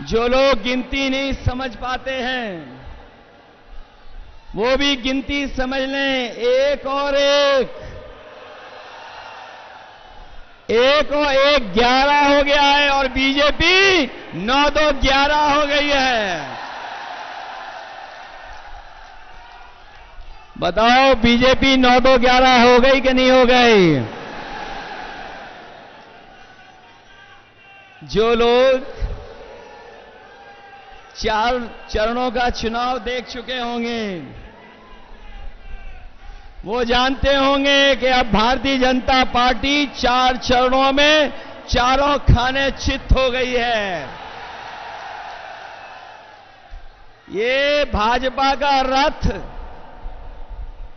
जो लोग गिनती नहीं समझ पाते हैं वो भी गिनती समझ लें। एक और एक 11 हो गया है और बीजेपी 9-2-11 हो गई है। बताओ बीजेपी 9-2-11 हो गई कि नहीं हो गई? जो लोग 4 चरणों का चुनाव देख चुके होंगे वो जानते होंगे कि अब भारतीय जनता पार्टी 4 चरणों में चारों खाने चित हो गई है। ये भाजपा का रथ,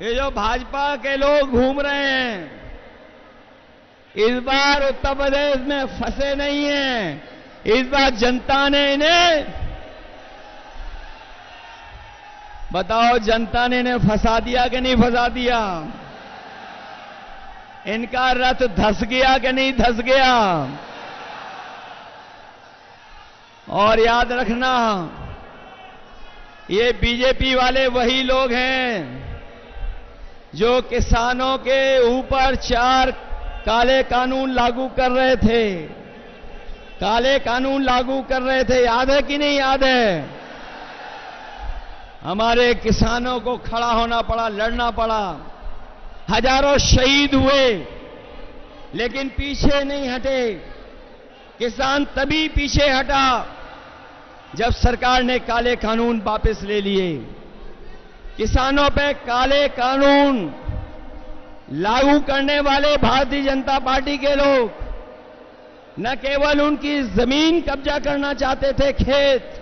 ये जो भाजपा के लोग घूम रहे हैं इस बार उत्तर प्रदेश में फंसे नहीं हैं। इस बार जनता ने इन्हें, बताओ जनता ने इन्हें फंसा दिया कि नहीं फंसा दिया? इनका रथ धस गया कि नहीं धस गया? और याद रखना ये बीजेपी वाले वही लोग हैं जो किसानों के ऊपर 4 काले कानून लागू कर रहे थे। काले कानून लागू कर रहे थे, याद है कि नहीं याद है? हमारे किसानों को खड़ा होना पड़ा, लड़ना पड़ा, हजारों शहीद हुए, लेकिन पीछे नहीं हटे। किसान तभी पीछे हटा जब सरकार ने काले कानून वापस ले लिए। किसानों पे काले कानून लागू करने वाले भारतीय जनता पार्टी के लोग न केवल उनकी जमीन कब्जा करना चाहते थे, खेत,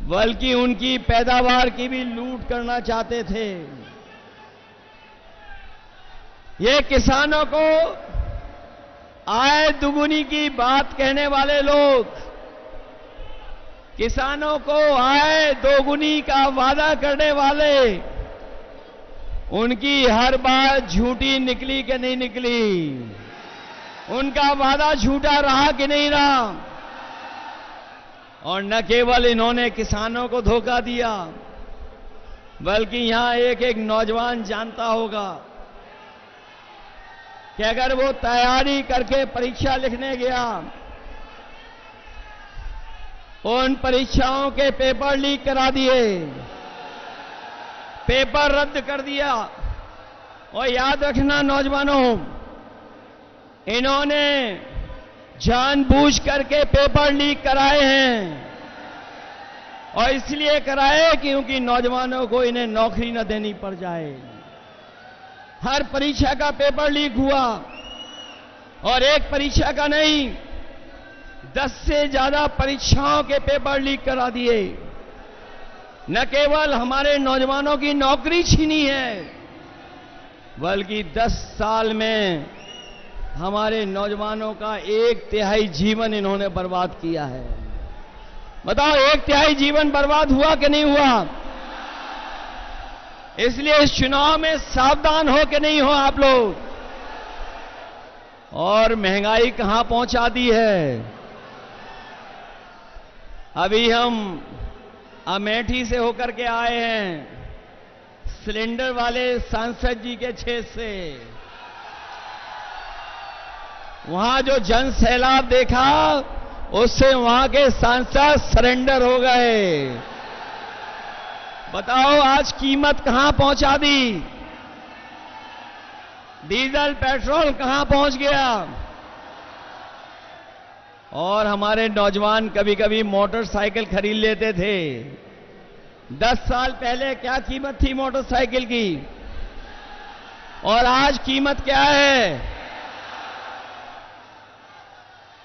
बल्कि उनकी पैदावार की भी लूट करना चाहते थे। ये किसानों को आय दुगुनी की बात कहने वाले लोग, किसानों को आय दोगुनी का वादा करने वाले, उनकी हर बात झूठी निकली कि नहीं निकली? उनका वादा झूठा रहा कि नहीं रहा? और न केवल इन्होंने किसानों को धोखा दिया, बल्कि यहां एक नौजवान जानता होगा कि अगर वो तैयारी करके परीक्षा लिखने गया, उन परीक्षाओं के पेपर लीक करा दिए, पेपर रद्द कर दिया। और याद रखना नौजवानों, इन्होंने जानबूझ करके पेपर लीक कराए हैं और इसलिए कराए क्योंकि नौजवानों को इन्हें नौकरी न देनी पड़ जाए। हर परीक्षा का पेपर लीक हुआ और एक परीक्षा का नहीं, 10 से ज्यादा परीक्षाओं के पेपर लीक करा दिए। न केवल हमारे नौजवानों की नौकरी छीनी है, बल्कि 10 साल में हमारे नौजवानों का 1/3 जीवन इन्होंने बर्बाद किया है। बताओ 1/3 जीवन बर्बाद हुआ कि नहीं हुआ? इसलिए इस चुनाव में सावधान हो कि नहीं हो आप लोग? और महंगाई कहां पहुंचा दी है। अभी हम अमेठी से होकर के आए हैं, सिलेंडर वाले सांसद जी के क्षेत्र से। वहां जो जन सैलाब देखा, उससे वहां के सांसद सरेंडर हो गए। बताओ आज कीमत कहां पहुंचा दी? डीजल पेट्रोल कहां पहुंच गया? और हमारे नौजवान कभी कभी मोटरसाइकिल खरीद लेते थे। 10 साल पहले क्या कीमत थी मोटरसाइकिल की, और आज कीमत क्या है?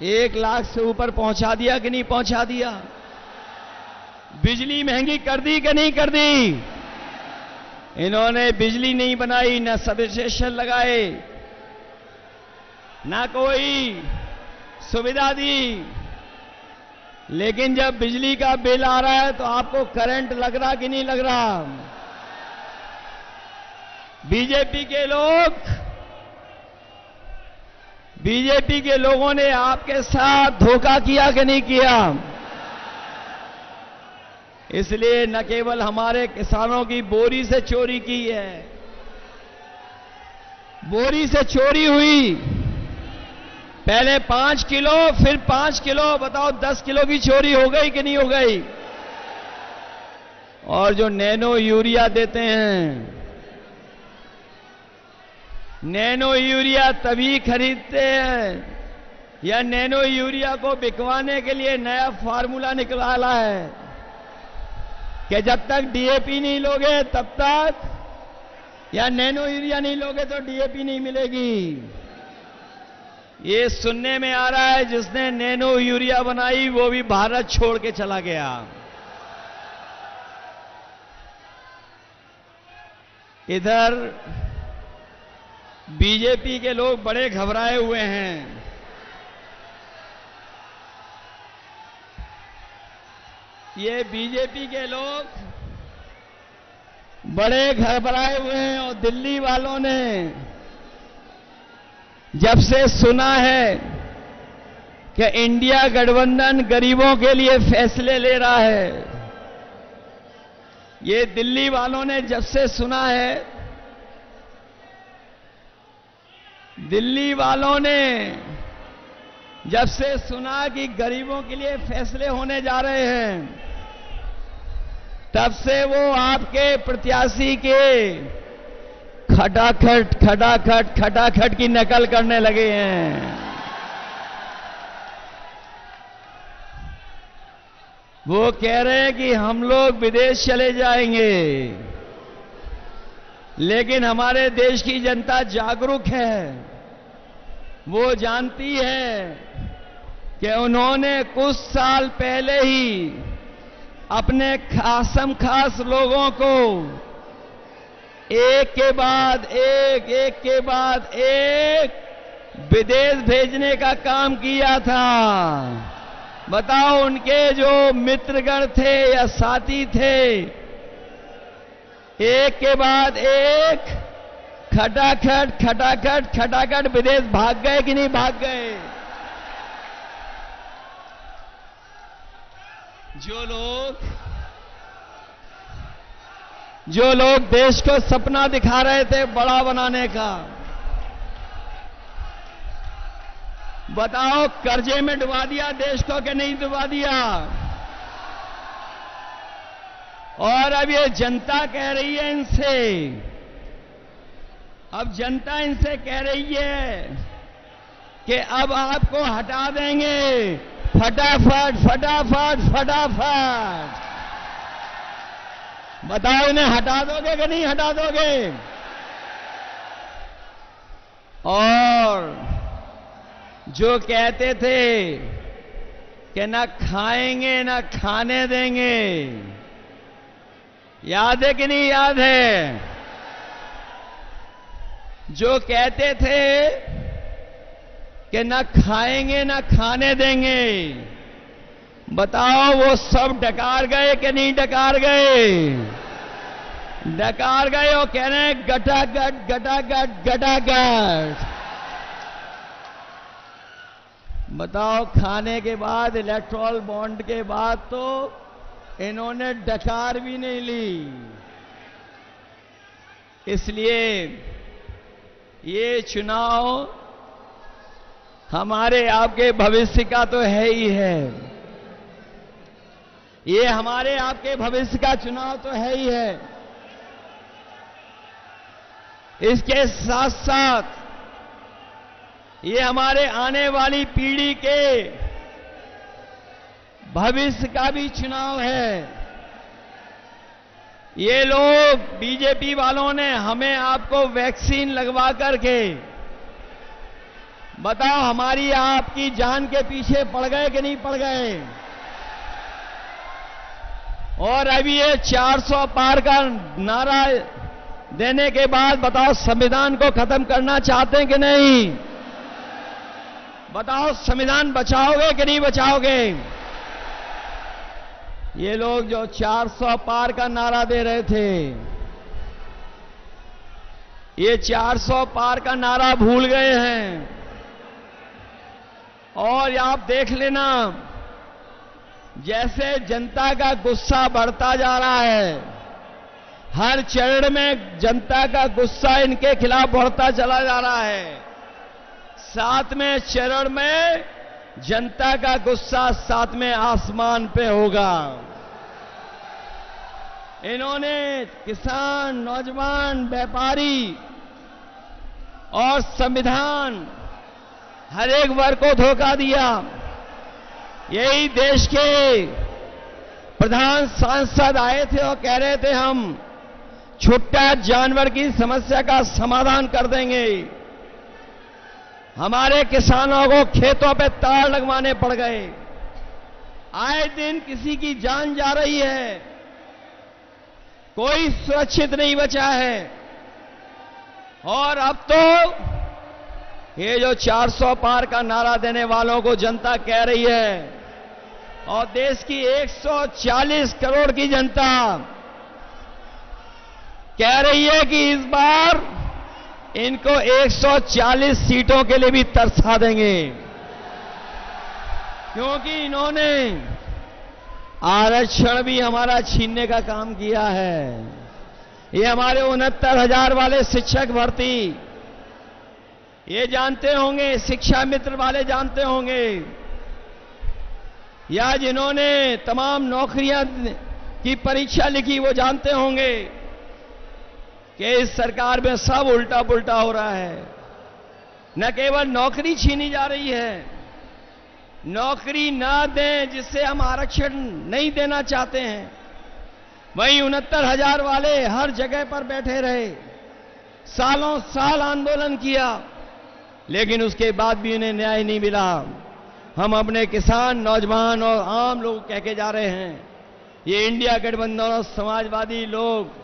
1 लाख से ऊपर पहुंचा दिया कि नहीं पहुंचा दिया? बिजली महंगी कर दी कि नहीं कर दी? इन्होंने बिजली नहीं बनाई, न सब स्टेशन लगाए, ना कोई सुविधा दी। लेकिन जब बिजली का बिल आ रहा है तो आपको करंट लग रहा कि नहीं लग रहा? बीजेपी के लोग बीजेपी के लोगों ने आपके साथ धोखा किया कि नहीं किया? इसलिए न केवल हमारे किसानों की बोरी से चोरी की है, बोरी से चोरी हुई, पहले 5 किलो फिर 5 किलो, बताओ 10 किलो की चोरी हो गई कि नहीं हो गई? और जो नैनो यूरिया देते हैं, नैनो यूरिया तभी खरीदते हैं या नैनो यूरिया को बिकवाने के लिए नया फार्मूला निकाला है कि जब तक डीएपी नहीं लोगे तब तक, या नैनो यूरिया नहीं लोगे तो डीएपी नहीं मिलेगी। ये सुनने में आ रहा है जिसने नैनो यूरिया बनाई वो भी भारत छोड़ के चला गया। इधर बीजेपी के लोग बड़े घबराए हुए हैं। ये बीजेपी के लोग बड़े घबराए हुए हैं और दिल्ली वालों ने जब से सुना है कि इंडिया गठबंधन गरीबों के लिए फैसले ले रहा है, ये दिल्ली वालों ने जब से सुना है, दिल्ली वालों ने जब से सुना कि गरीबों के लिए फैसले होने जा रहे हैं, तब से वो आपके प्रत्याशी के खटाखट खटाखट खटाखट की नकल करने लगे हैं। वो कह रहे हैं कि हम लोग विदेश चले जाएंगे, लेकिन हमारे देश की जनता जागरूक है। वो जानती है कि उन्होंने कुछ साल पहले ही अपने खासम खास लोगों को एक के बाद एक, एक के बाद एक विदेश भेजने का काम किया था। बताओ, उनके जो मित्रगण थे या साथी थे, एक के बाद एक खटाखट खटाखट खटाखट विदेश भाग गए कि नहीं भाग गए? जो लोग देश को सपना दिखा रहे थे बड़ा बनाने का, बताओ कर्जे में डुबा दिया देश को कि नहीं डुबा दिया? और अब ये जनता कह रही है इनसे, अब जनता इनसे कह रही है कि अब आपको हटा देंगे, फटाफट फटाफट फटाफट। बताओ इन्हें हटा दोगे कि नहीं हटा दोगे? और जो कहते थे कि ना खाएंगे ना खाने देंगे, याद है कि नहीं याद है? जो कहते थे कि ना खाएंगे ना खाने देंगे, बताओ वो सब डकार गए कि नहीं डकार गए? डकार गए और कह रहे हैं गटागट गटागट गटागट। बताओ, खाने के बाद, इलेक्ट्रॉल बॉन्ड के बाद तो इन्होंने डकार भी नहीं ली। इसलिए ये चुनाव हमारे आपके भविष्य का तो है ही है। ये हमारे आपके भविष्य का चुनाव तो है ही है। इसके साथ साथ ये हमारे आने वाली पीढ़ी के भविष्य का भी चुनाव है। ये लोग बीजेपी वालों ने हमें आपको वैक्सीन लगवा करके, बताओ हमारी आपकी जान के पीछे पड़ गए कि नहीं पड़ गए? और अभी ये 400 पार का नारा देने के बाद बताओ संविधान को खत्म करना चाहते हैं कि नहीं? बताओ संविधान बचाओगे कि नहीं बचाओगे? ये लोग जो 400 पार का नारा दे रहे थे, ये 400 पार का नारा भूल गए हैं। और आप देख लेना, जैसे जनता का गुस्सा बढ़ता जा रहा है, हर चरण में जनता का गुस्सा इनके खिलाफ बढ़ता चला जा रहा है। 7वें चरण में जनता का गुस्सा 7वें आसमान पे होगा। इन्होंने किसान, नौजवान, व्यापारी और संविधान हर एक वर्ग को धोखा दिया। यही देश के प्रधान सांसद आए थे और कह रहे थे हम छुट्टा जानवर की समस्या का समाधान कर देंगे। हमारे किसानों को खेतों पे तार लगवाने पड़ गए। आए दिन किसी की जान जा रही है, कोई सुरक्षित नहीं बचा है। और अब तो ये जो 400 पार का नारा देने वालों को जनता कह रही है, और देश की 140 करोड़ की जनता कह रही है कि इस बार इनको 140 सीटों के लिए भी तरसा देंगे, क्योंकि इन्होंने आरक्षण भी हमारा छीनने का काम किया है। ये हमारे 69,000 वाले शिक्षक भर्ती, ये जानते होंगे, शिक्षा मित्र वाले जानते होंगे, या जिन्होंने तमाम नौकरियां की परीक्षा लिखी वो जानते होंगे कि इस सरकार में सब उल्टा पुल्टा हो रहा है। न केवल नौकरी छीनी जा रही है, नौकरी ना दें जिससे हम आरक्षण नहीं देना चाहते हैं, वहीं 69,000 वाले हर जगह पर बैठे रहे, सालों साल आंदोलन किया, लेकिन उसके बाद भी उन्हें न्याय नहीं मिला। हम अपने किसान, नौजवान और आम लोग कह के जा रहे हैं, ये इंडिया गठबंधन और समाजवादी लोग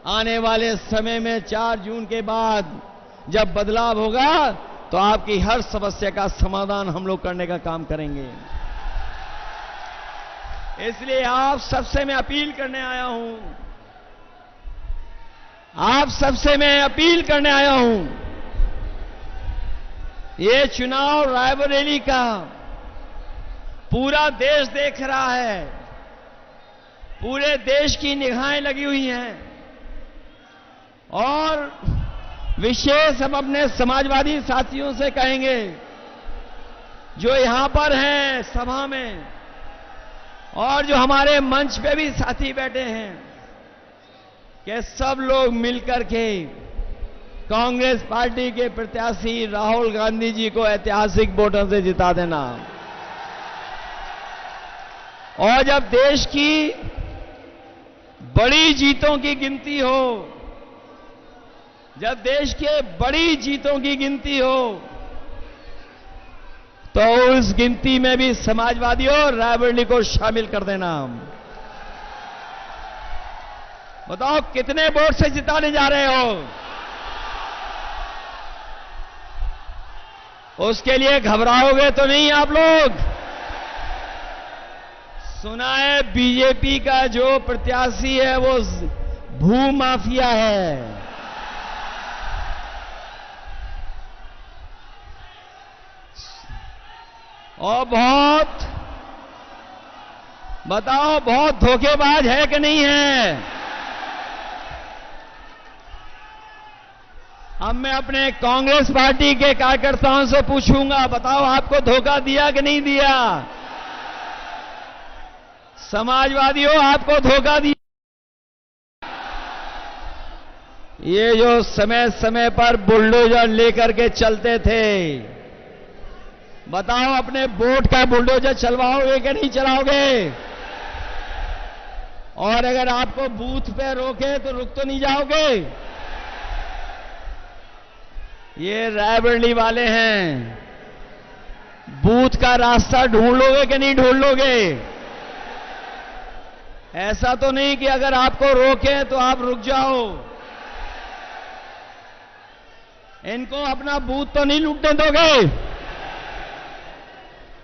आने वाले समय में 4 जून के बाद जब बदलाव होगा तो आपकी हर समस्या का समाधान हम लोग करने का काम करेंगे। इसलिए आप सबसे मैं अपील करने आया हूं, आप सबसे मैं अपील करने आया हूं, ये चुनाव रायबरेली का पूरा देश देख रहा है, पूरे देश की निगाहें लगी हुई हैं, और विशेष हम अपने समाजवादी साथियों से कहेंगे जो यहां पर हैं सभा में, और जो हमारे मंच पे भी साथी बैठे हैं, कि सब लोग मिलकर के कांग्रेस पार्टी के प्रत्याशी राहुल गांधी जी को ऐतिहासिक वोटों से जिता देना। और जब देश की बड़ी जीतों की गिनती हो, जब देश के बड़ी जीतों की गिनती हो, तो उस गिनती में भी समाजवादियों और रायबरेली को शामिल कर देना। बताओ कितने वोट से जिताने जा रहे हो? उसके लिए घबराओगे तो नहीं आप लोग? सुना है बीजेपी का जो प्रत्याशी है वो भू माफिया है। और बताओ बहुत धोखेबाज है कि नहीं है? अब मैं अपने कांग्रेस पार्टी के कार्यकर्ताओं से पूछूंगा, बताओ आपको धोखा दिया कि नहीं दिया? समाजवादियों आपको धोखा दिया? ये जो समय समय पर बुलडोजर लेकर के चलते थे, बताओ अपने वोट का बुलडोजर चलवाओगे कि नहीं चलाओगे? और अगर आपको बूथ पे रोके तो रुक तो नहीं जाओगे? ये रायबरेली वाले हैं, बूथ का रास्ता ढूंढ लोगे कि नहीं ढूंढ लोगे? ऐसा तो नहीं कि अगर आपको रोके तो आप रुक जाओ। इनको अपना बूथ तो नहीं लूटने दोगे?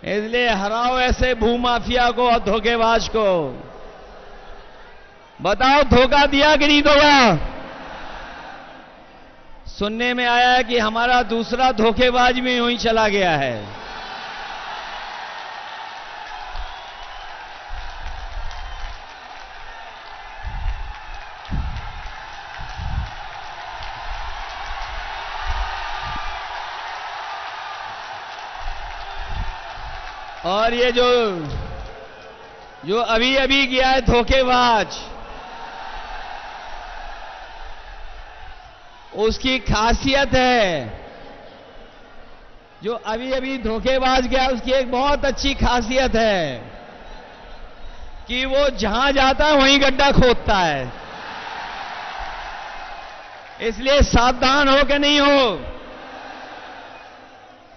इसलिए हराओ ऐसे भूमाफिया को और धोखेबाज को। बताओ धोखा दिया कि नहीं दिया? सुनने में आया है कि हमारा दूसरा धोखेबाज भी यूं ही चला गया है। और ये जो अभी अभी गया है धोखेबाज, उसकी खासियत है, जो अभी अभी धोखेबाज गया उसकी एक बहुत अच्छी खासियत है कि वो जहां जाता है वहीं गड्ढा खोदता है। इसलिए सावधान हो कि नहीं हो।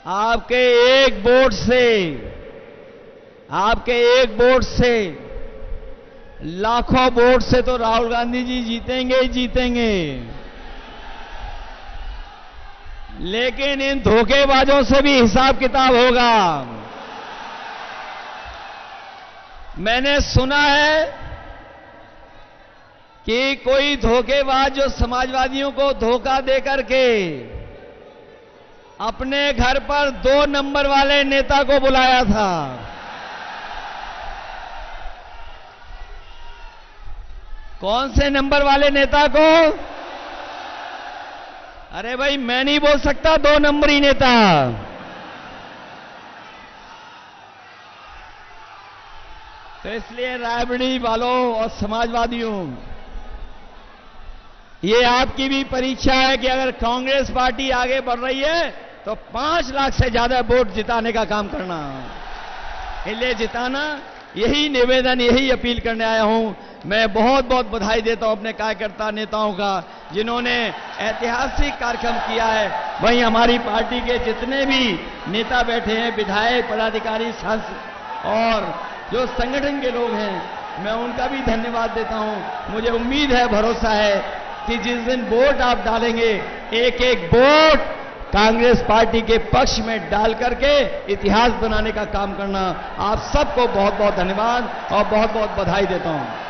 आपके एक वोट से लाखों वोट से तो राहुल गांधी जी जीतेंगे ही जीतेंगे, लेकिन इन धोखेबाजों से भी हिसाब किताब होगा। मैंने सुना है कि कोई धोखेबाज जो समाजवादियों को धोखा देकर के अपने घर पर 2 नंबर वाले नेता को बुलाया था। कौन से नंबर वाले नेता को? अरे भाई, मैं नहीं बोल सकता 2 नंबरी नेता। तो इसलिए रायबरेली वालों और समाजवादियों, ये आपकी भी परीक्षा है कि अगर कांग्रेस पार्टी आगे बढ़ रही है तो 5 लाख से ज्यादा वोट जिताने का काम करना, इसलिए जिताना। यही निवेदन, यही अपील करने आया हूं। मैं बहुत बहुत बधाई देता हूं अपने कार्यकर्ता नेताओं का, जिन्होंने ऐतिहासिक कार्यक्रम किया है। वहीं हमारी पार्टी के जितने भी नेता बैठे हैं, विधायक, पदाधिकारी, सांसद और जो संगठन के लोग हैं, मैं उनका भी धन्यवाद देता हूं। मुझे उम्मीद है, भरोसा है कि जिस दिन वोट आप डालेंगे, एक एक वोट कांग्रेस पार्टी के पक्ष में डाल करके इतिहास बनाने का काम करना। आप सबको बहुत बहुत धन्यवाद और बहुत बहुत बधाई देता हूं।